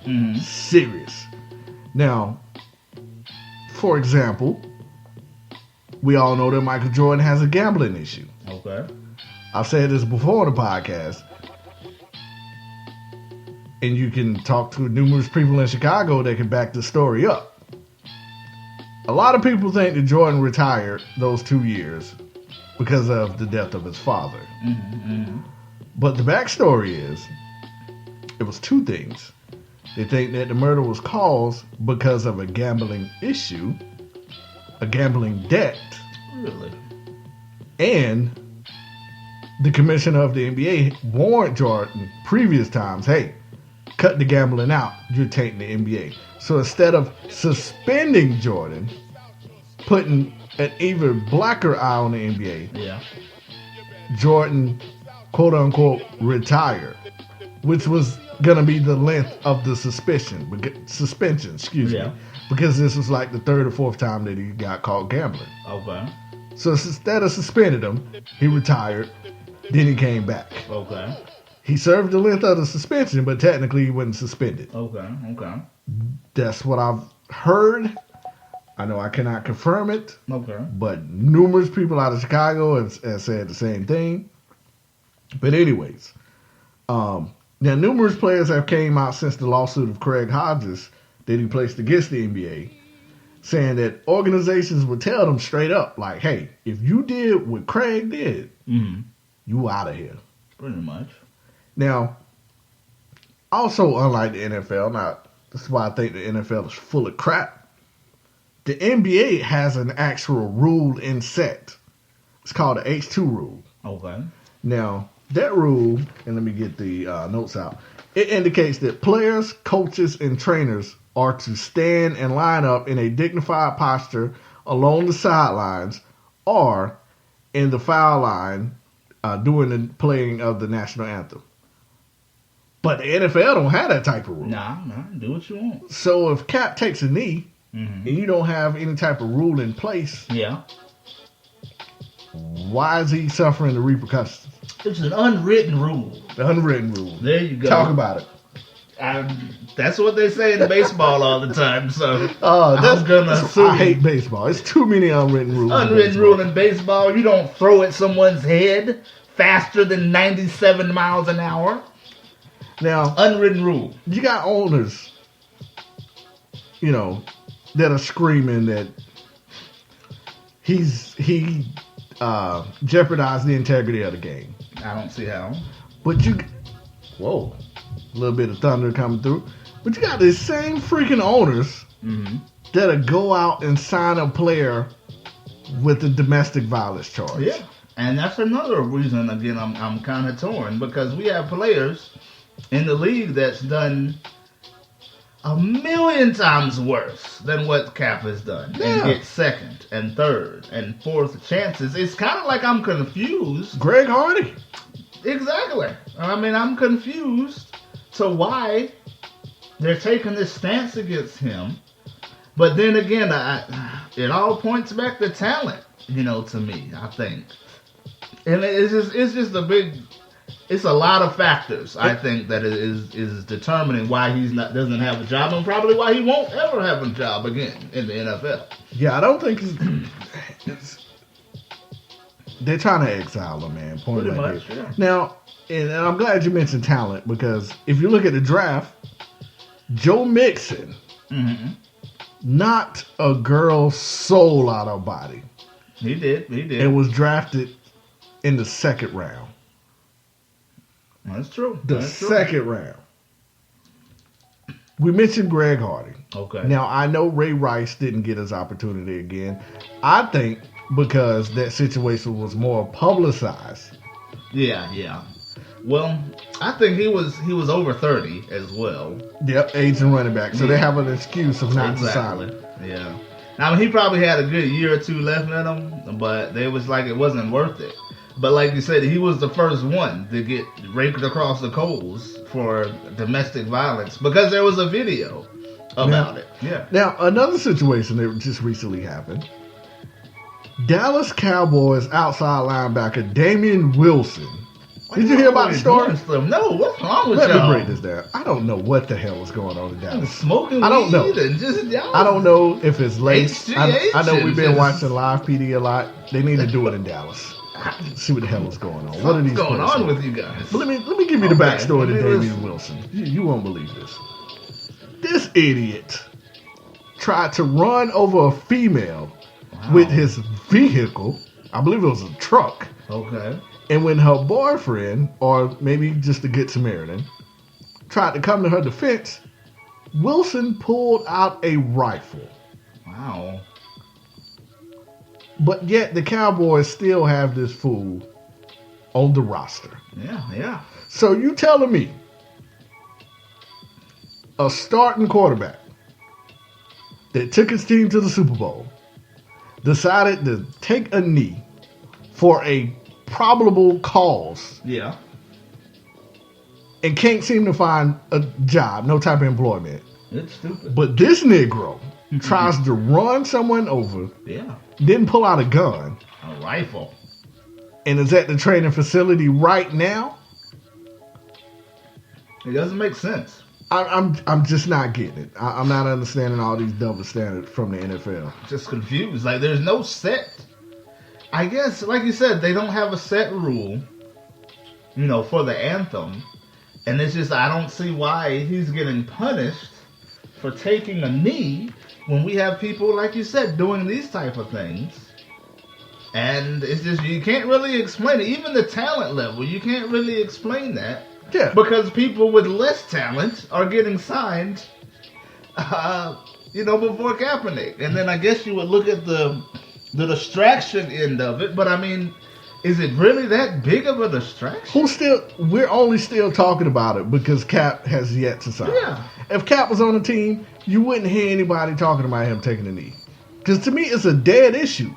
Mm-hmm. Serious. Now, for example, we all know that Michael Jordan has a gambling issue. Okay. I've said this before on the podcast. And you can talk to numerous people in Chicago that can back the story up. A lot of people think that Jordan retired those 2 years because of the death of his father. Mm-hmm. But the backstory is, it was two things. They think that the murder was caused because of a gambling issue, a gambling debt. Really? And the commissioner of the NBA warned Jordan previous times, hey, cut the gambling out, you're taking the NBA. So instead of suspending Jordan, putting an even blacker eye on the NBA, Yeah. Jordan, quote unquote, retired, which was going to be the length of the suspension, excuse me, because this was like the third or fourth time that he got caught gambling. Okay. So instead of suspending him, he retired, then he came back. Okay. He served the length of the suspension, but technically he wasn't suspended. Okay. Okay. That's what I've heard. I know I cannot confirm it, Okay. but numerous people out of Chicago have said the same thing. But anyways, now numerous players have came out since the lawsuit of Craig Hodges that he placed against the NBA, saying that organizations would tell them straight up, like, hey, if you did what Craig did, you out of here. Pretty much. Now, also unlike the NFL, now this is why I think the NFL is full of crap. The NBA has an actual rule in set. It's called the H2 rule. Okay. Now, that rule, and let me get the notes out, it indicates that players, coaches, and trainers are to stand and line up in a dignified posture along the sidelines or in the foul line during the playing of the national anthem. But the NFL don't have that type of rule. Nah, do what you want. So if Cap takes a knee and you don't have any type of rule in place, why is he suffering the repercussions? It's an unwritten rule. The unwritten rule. There you go. Talk about it. That's what they say in baseball all the time. So I hate baseball. It's too many unwritten rules. Unwritten rule in baseball: you don't throw at someone's head faster than 97 miles an hour. Now, unwritten rule. You got owners, that are screaming that he jeopardized the integrity of the game. I don't see how. But whoa, a little bit of thunder coming through. But you got these same freaking owners that'll go out and sign a player with a domestic violence charge. Yeah, and that's another reason. Again, I'm kind of torn because we have players in the league that's done 1,000,000 times worse than what Cap has done, and get second and third and fourth chances. It's kind of like I'm confused. Greg Hardy. Exactly. I mean, I'm confused to why they're taking this stance against him. But then again, it all points back to talent, to me, I think. And it's just a big... It's a lot of factors, I think, that is determining why doesn't have a job and probably why he won't ever have a job again in the NFL. Yeah, I don't think they're trying to exile him, man. Pretty much, yeah. Now, and I'm glad you mentioned talent because if you look at the draft, Joe Mixon knocked a girl's soul out of her body. He did. And was drafted in the second round. That's true. Second round. We mentioned Greg Hardy. Okay. Now, I know Ray Rice didn't get his opportunity again. I think because that situation was more publicized. Yeah. Well, I think he was over 30 as well. Yep, age and running back. So they have an excuse of not deciding. Yeah. I mean, he probably had a good year or two left in him, but they was like it wasn't worth it. But like you said, he was the first one to get raked across the coals for domestic violence because there was a video about it. Yeah. Now, another situation that just recently happened. Dallas Cowboys outside linebacker Damian Wilson Did you hear about the story? No, what's wrong with Let y'all? me break this down. I don't know what the hell was going on in Dallas. Smoking I don't know. weed and just y'all. I don't know if it's laced. HGH I know we've been and watching Live PD a lot. They need to do it in Dallas. See what the hell is going on. What are these going players on doing? with you guys? Let me give you the backstory to Damian Wilson. You won't believe this. This idiot tried to run over a female with his vehicle. I believe it was a truck. Okay. And when her boyfriend, or maybe just a good Samaritan, tried to come to her defense, Wilson pulled out a rifle. Wow. But yet the Cowboys still have this fool on the roster. Yeah. So you telling me a starting quarterback that took his team to the Super Bowl decided to take a knee for a probable cause. Yeah. And can't seem to find a job, no type of employment. It's stupid. But this Negro tries to run someone over. Yeah. Didn't pull out a gun. A rifle. And is at the training facility right now. It doesn't make sense. I'm just not getting it. I'm not understanding all these double standards from the NFL. Just confused. Like there's no set. I guess, like you said, they don't have a set rule, for the anthem. And it's just, I don't see why he's getting punished for taking a knee when we have people, like you said, doing these type of things. And it's just, you can't really explain it. Even the talent level, you can't really explain that. Yeah. Because people with less talent are getting signed, before Kaepernick. And then I guess you would look at the distraction end of it. But I mean, is it really that big of a distraction? We're only still talking about it because Cap has yet to sign. Yeah. If Cap was on the team, you wouldn't hear anybody talking about him taking a knee. Because to me, it's a dead issue.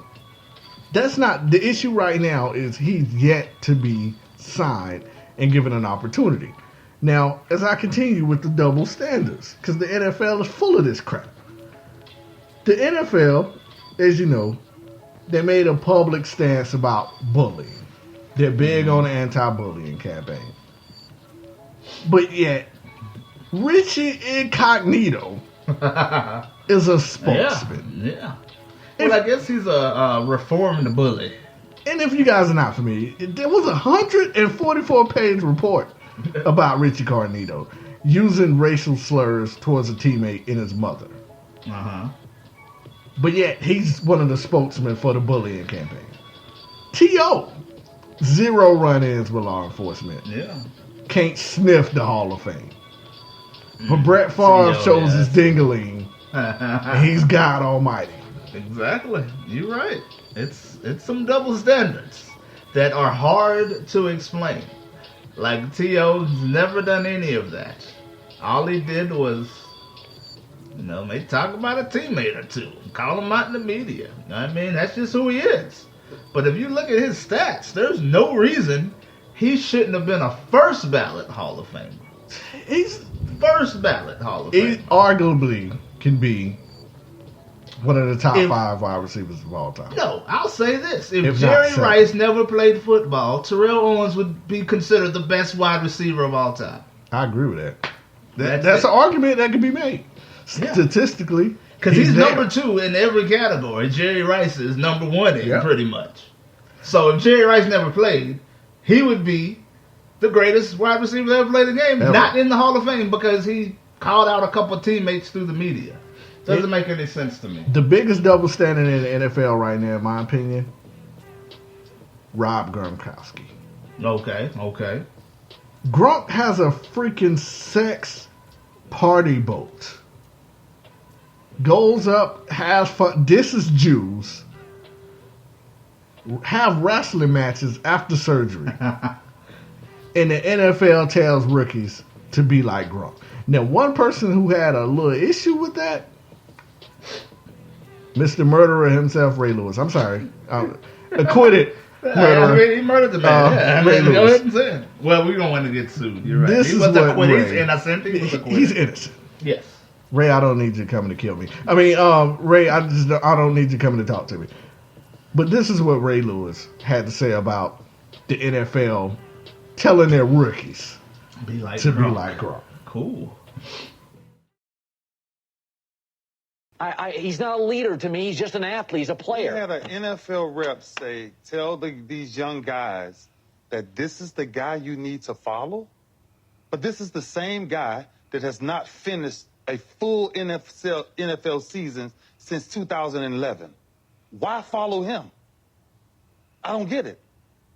That's not the issue right now. Is he's yet to be signed and given an opportunity. Now, as I continue with the double standards, because the NFL is full of this crap. The NFL, as you know, they made a public stance about bullying. They're big on the anti-bullying campaign. But yet, Richie Incognito is a spokesman. Yeah. Well, I guess he's a reformed bully. And if you guys are not familiar, there was a 144-page report about Richie Incognito using racial slurs towards a teammate and his mother. Uh-huh. But yet, he's one of the spokesmen for the bullying campaign. T.O. 0 run-ins with law enforcement. Yeah. Can't sniff the Hall of Fame. But Brett Favre shows his dingling. He's God Almighty. Exactly. You're right. It's some double standards that are hard to explain. Like T.O.'s never done any of that. All he did was, maybe talk about a teammate or two, call him out in the media. I mean, that's just who he is. But if you look at his stats, there's no reason he shouldn't have been a first ballot Hall of Famer. He's first ballot Hall of Famer. He arguably can be one of the top 5 wide receivers of all time. No, I'll say this. If Jerry Rice never played football, Terrell Owens would be considered the best wide receiver of all time. I agree with that. That's an argument that can be made. Yeah. Statistically. Because he's number 2 in every category. Jerry Rice is number 1 in pretty much. So if Jerry Rice never played, he would be the greatest wide receiver that ever played the game. Ever. Not in the Hall of Fame because he called out a couple of teammates through the media. Doesn't make any sense to me. The biggest double standard in the NFL right now, in my opinion, Rob Gronkowski. Okay. Gronk has a freaking sex party boat. Goes up, has fun, disses Jews, have wrestling matches after surgery. And the NFL tells rookies to be like Gronk. Now, one person who had a little issue with that, Mr. Murderer himself, Ray Lewis. I'm sorry. Acquitted murderer. I mean, he murdered the man. Ray Go Lewis. ahead and say it. Well, we don't want to get sued. You're right. This he is was what acquitted. Ray, He's innocent. He was acquitted. He's innocent. Yes. Ray, I don't need you coming to kill me. I mean, Ray, I don't need you coming to talk to me. But this is what Ray Lewis had to say about the NFL telling their rookies Be like to Gronk. be like Gronk. Cool. He's not a leader to me. He's just an athlete. He's a We player. had an NFL rep say, tell these young guys that this is the guy you need to follow. But this is the same guy that has not finished a full NFL season since 2011. Why follow him? I don't get it,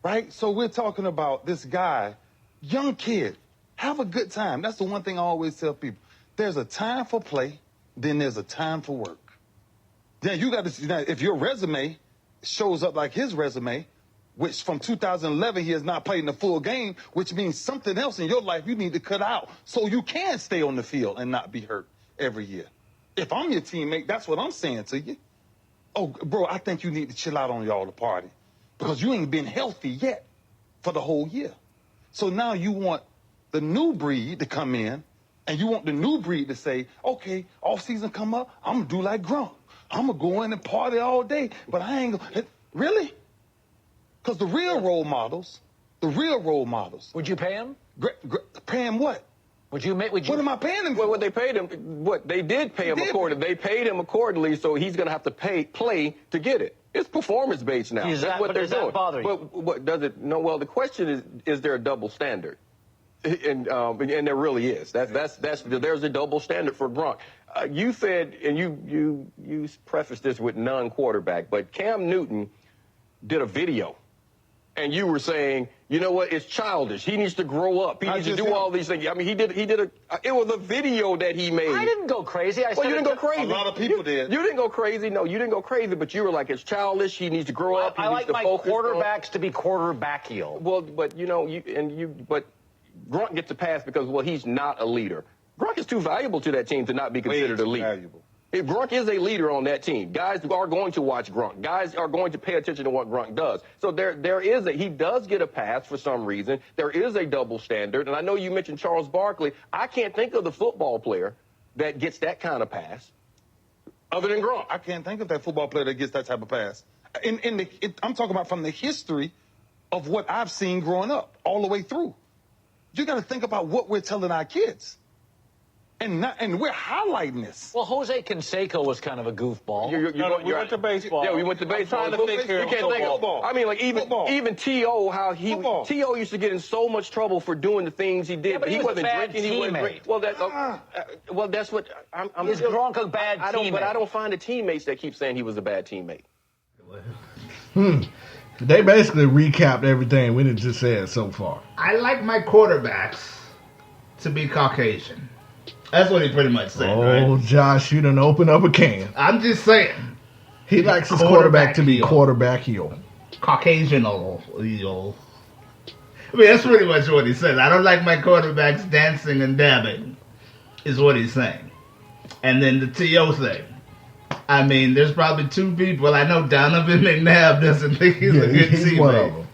right? So we're talking about this guy, young kid, have a good time. That's the one thing I always tell people. There's a time for play, then there's a time for work. Then you got to, if your resume shows up like his resume, which from 2011 he has not played in a full game, which means something else in your life you need to cut out so you can stay on the field and not be hurt every year. If I'm your teammate, that's what I'm saying to you. Oh, bro, I think you need to chill out on y'all the party because you ain't been healthy yet for the whole year. So now you want the new breed to come in and you want the new breed to say, okay, off season come up, I'm going to do like Gronk. I'm going to go in and party all day, but I ain't going to. Really? Because the real role models. Would you pay him? Pay him what? Would you? What am I paying him for? Well, what they paid him, they did pay him accordingly. They paid him accordingly, so he's going to have to play to get it. It's performance based now. That's what they're doing. That bother you? But what does it? No. Well, the question is there a double standard? And there really is. There's a double standard for Gronk. You said, and you prefaced this with non-quarterback, but Cam Newton did a video. And you were saying, you know what? It's childish. He needs to grow up. He needs to do all these things. I mean, it was a video that he made. I didn't go crazy. Well, you didn't go crazy. A lot of people did. You didn't go crazy. No, you didn't go crazy, but you were like, it's childish. He needs to grow up. He I needs like to my focus quarterbacks to be quarterbackial. Well, but but Gronk gets a pass because, well, he's not a leader. Gronk is too valuable to that team to not be considered a leader. Valuable. If Gronk is a leader on that team, guys are going to watch Gronk. Guys are going to pay attention to what Gronk does. So he does get a pass for some reason. There is a double standard. And I know you mentioned Charles Barkley. I can't think of the football player that gets that kind of pass other than Gronk. I can't think of that football player that gets that type of pass. I'm talking about from the history of what I've seen growing up all the way through. You got to think about what we're telling our kids. And we're highlighting this. Well, Jose Canseco was kind of a goofball. We went to baseball. Yeah, we went to baseball. I'm trying to think here. Football. I mean, like even T.O., T.O. used to get in so much trouble for doing the things he did. Yeah, but he wasn't drinking. He wasn't drinking. Well, that's what I'm. Is Gronk a bad teammate? But I don't find the teammates that keep saying he was a bad teammate. They basically recapped everything we just said so far. I like my quarterbacks to be Caucasian. That's what he pretty much said, Oh, right? Josh, you done opened up a can. I'm just saying. He likes his quarterback to be quarterback heel. Caucasian I mean, that's pretty much what he said. I don't like my quarterbacks dancing and dabbing, is what he's saying. And then the T.O. thing. I mean, there's probably two people. I know Donovan McNabb doesn't think he's a good teammate.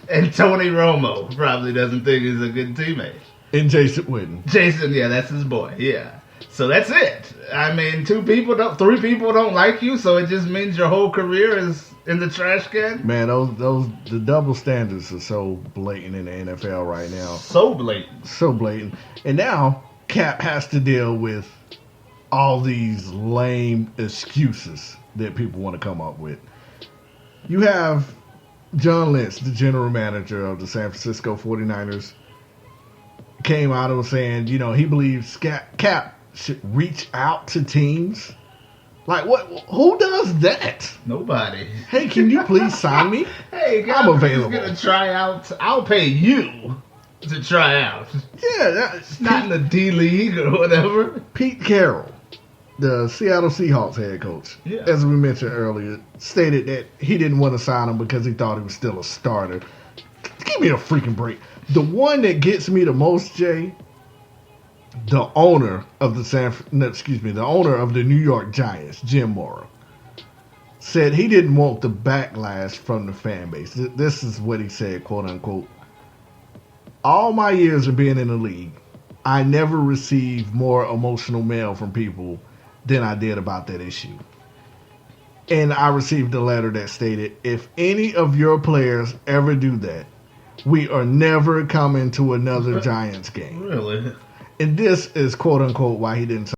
And Tony Romo probably doesn't think he's a good teammate. And Jason Witten. Jason, yeah, that's his boy, yeah. So that's it. I mean, three people don't like you, so it just means your whole career is in the trash can? Man, the double standards are so blatant in the NFL right now. So blatant. So blatant. And now, Cap has to deal with all these lame excuses that people want to come up with. You have John Lynch, the general manager of the San Francisco 49ers, came out and was saying, he believes Cap should reach out to teams. Like, what? Who does that? Nobody. Hey, can you please sign me? Hey, I'm available. He's gonna try out. I'll pay you to try out. Yeah, that's not in the D League or whatever. Pete Carroll, the Seattle Seahawks head coach, as we mentioned earlier, stated that he didn't want to sign him because he thought he was still a starter. Give me a freaking break. The one that gets me the most, Jay, the owner of the owner of the New York Giants, Jim Mora, said he didn't want the backlash from the fan base. This is what he said, quote unquote. All my years of being in the league, I never received more emotional mail from people than I did about that issue. And I received a letter that stated, if any of your players ever do that, we are never coming to another Giants game. Really? And this is quote unquote why he didn't sign.